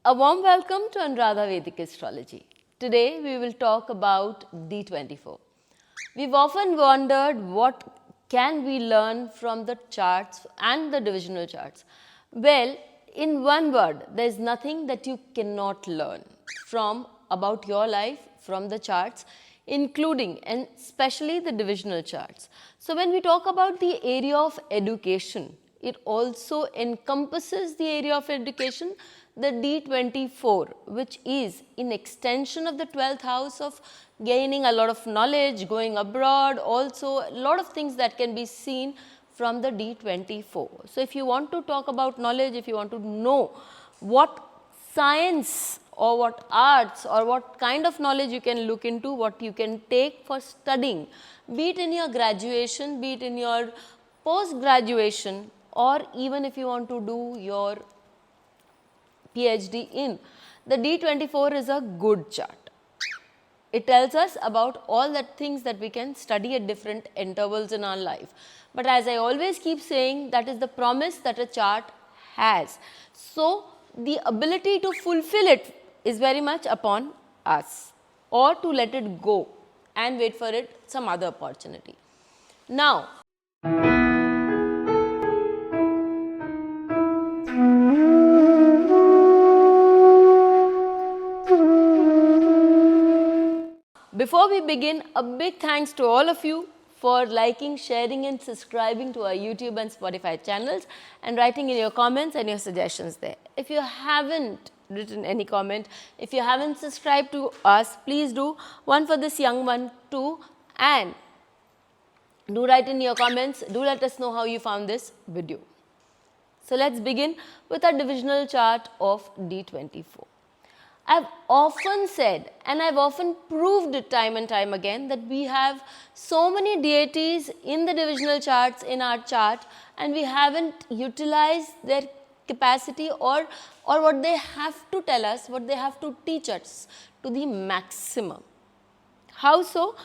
A warm welcome to Anuradha Vedic Astrology. Today we will talk about D24. We've often wondered what can we learn from the charts and the divisional charts. Well, in one word, there is nothing that you cannot learn from about your life from the charts, including and especially the divisional charts. So when we talk about the area of education, it also encompasses the area of education, the D24, which is in extension of the 12th house of gaining a lot of knowledge, going abroad, also a lot of things that can be seen from the D24. So if you want to talk about knowledge, if you want to know what science or what arts or what kind of knowledge you can look into, what you can take for studying, be it in your graduation, be it in your post-graduation, or even if you want to do your PhD in, the D24 is a good chart. It tells us about all the things that we can study at different intervals in our life. But as I always keep saying, that is the promise that a chart has. So the ability to fulfill it is very much upon us, or to let it go and wait for it some other opportunity. Now, before we begin, a big thanks to all of you for liking, sharing and subscribing to our YouTube and Spotify channels and writing in your comments and your suggestions there. If you haven't written any comment, if you haven't subscribed to us, please do, one for this young one too, and do write in your comments, do let us know how you found this video. So let's begin with our divisional chart of D24. I've often said, and I've often proved it time and time again, that we have so many deities in the divisional charts in our chart, and we haven't utilized their capacity or what they have to tell us, what they have to teach us to the maximum. How so?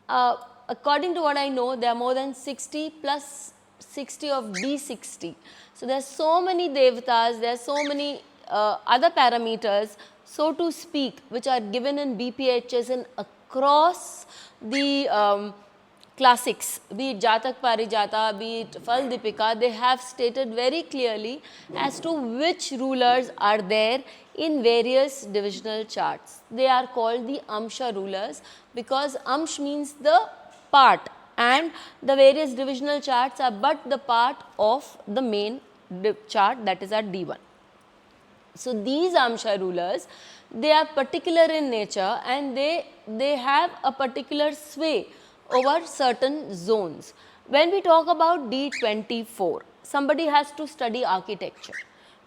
According to what I know, there are more than 60 plus 60 of D60. So there are so many devatas, there are so many other parameters, so to speak, which are given in BPHs and across the classics, be it Jatak Parijata, be it Fal Deepika, they have stated very clearly as to which rulers are there in various divisional charts. They are called the amsharulers because amsh means the part, and the various divisional charts are but the part of the main chart, that is our D1. So these amsharulers, they are particular in nature and they have a particular sway over certain zones. When we talk about D24, somebody has to study architecture.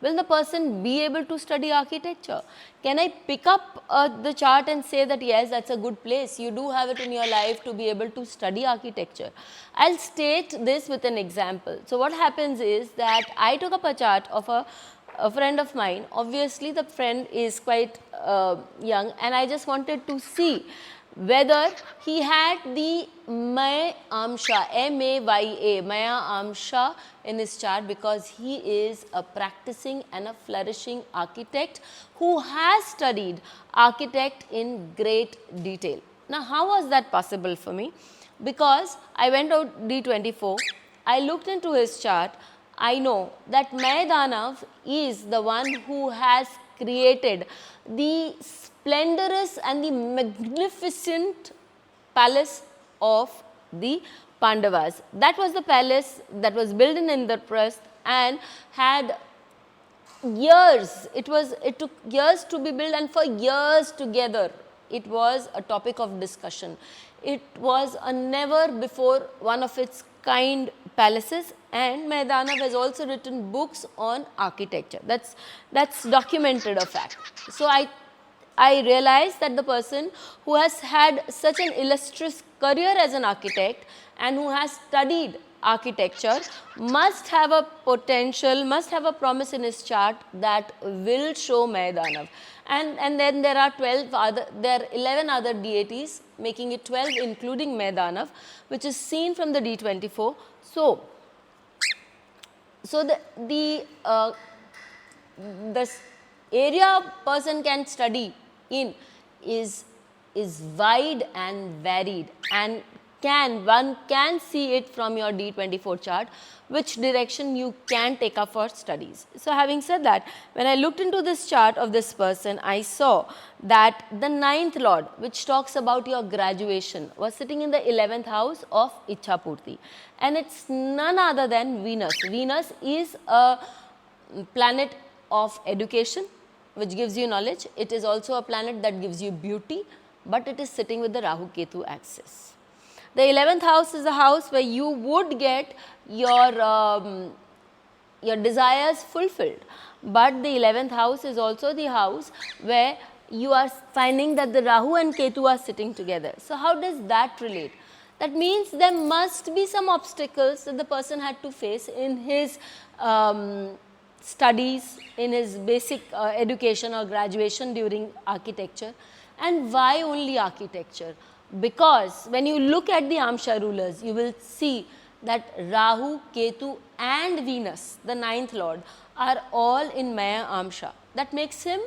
Will the person be able to study architecture? Can I pick up the chart and say that yes, that's a good place, you do have it in your life to be able to study architecture? I'll state this with an example. So what happens is that I took up a chart of a friend of mine. Obviously the friend is quite young, and I just wanted to see whether he had the Maya Amsha, M-A-Y-A, Maya Amsha in his chart, because he is a practicing and a flourishing architect who has studied architect in great detail. Now how was that possible for me? Because I went out D24, I looked into his chart, I know that Maidanav is the one who has created the splendorous and the magnificent palace of the Pandavas. That was the palace that was built in Indraprasth and had years, it took years to be built, and for years together it was a topic of discussion. It was a never before one of its kind palaces, and Maidanav has also written books on architecture. That's documented a fact. So I realized that the person who has had such an illustrious career as an architect and who has studied architecture must have a potential, must have a promise in his chart that will show Maidanav. And then there are 11 other deities, making it 12 including Maidanav, which is seen from the D24. So the area a person can study in is wide and varied, and one can see it from your D24 chart, which direction you can take up for studies. So having said that, when I looked into this chart of this person, I saw that the ninth lord, which talks about your graduation, was sitting in the 11th house of Ichha Purti, and it's none other than Venus. Venus is a planet of education, which gives you knowledge. It is also a planet that gives you beauty, but it is sitting with the Rahu-Ketu axis. The 11th house is a house where you would get your desires fulfilled, but the 11th house is also the house where you are finding that the Rahu and Ketu are sitting together. So how does that relate? That means there must be some obstacles that the person had to face in his studies, in his basic education or graduation during architecture. And why only architecture? Because when you look at the amsharulers, you will see that Rahu, Ketu and Venus, the ninth lord, are all in Maya Amsha. That makes him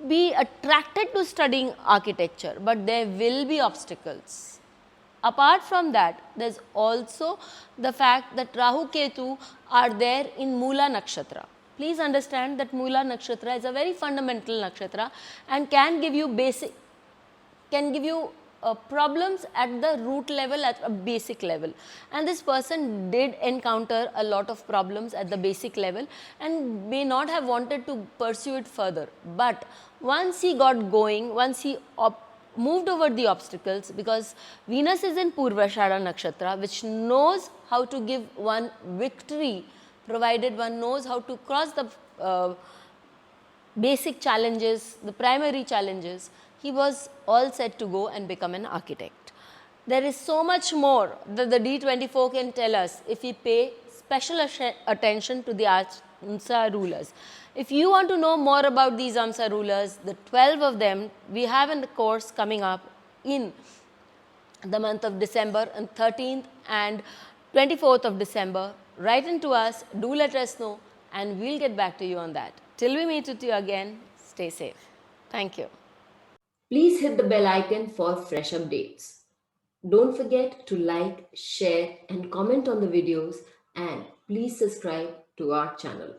be attracted to studying architecture, but there will be obstacles. Apart from that, there is also the fact that Rahu Ketu are there in Mula Nakshatra. Please understand that Mula Nakshatra is a very fundamental nakshatra and can give you problems at the root level, at a basic level. And this person did encounter a lot of problems at the basic level and may not have wanted to pursue it further. But once he got going, once he moved over the obstacles, because Venus is in Purvashada Nakshatra, which knows how to give one victory, provided one knows how to cross the basic challenges, the primary challenges. He was all set to go and become an architect. There is so much more that the D24 can tell us if we pay special attention to the Amsa rulers. If you want to know more about these Amsa rulers, the 12 of them, we have in the course coming up in the month of December, on 13th and 24th of December. Write into us, do let us know, and we'll get back to you on that. Till we meet with you again, stay safe. Thank you. Please hit the bell icon for fresh updates. Don't forget to like, share and comment on the videos, and please subscribe to our channel.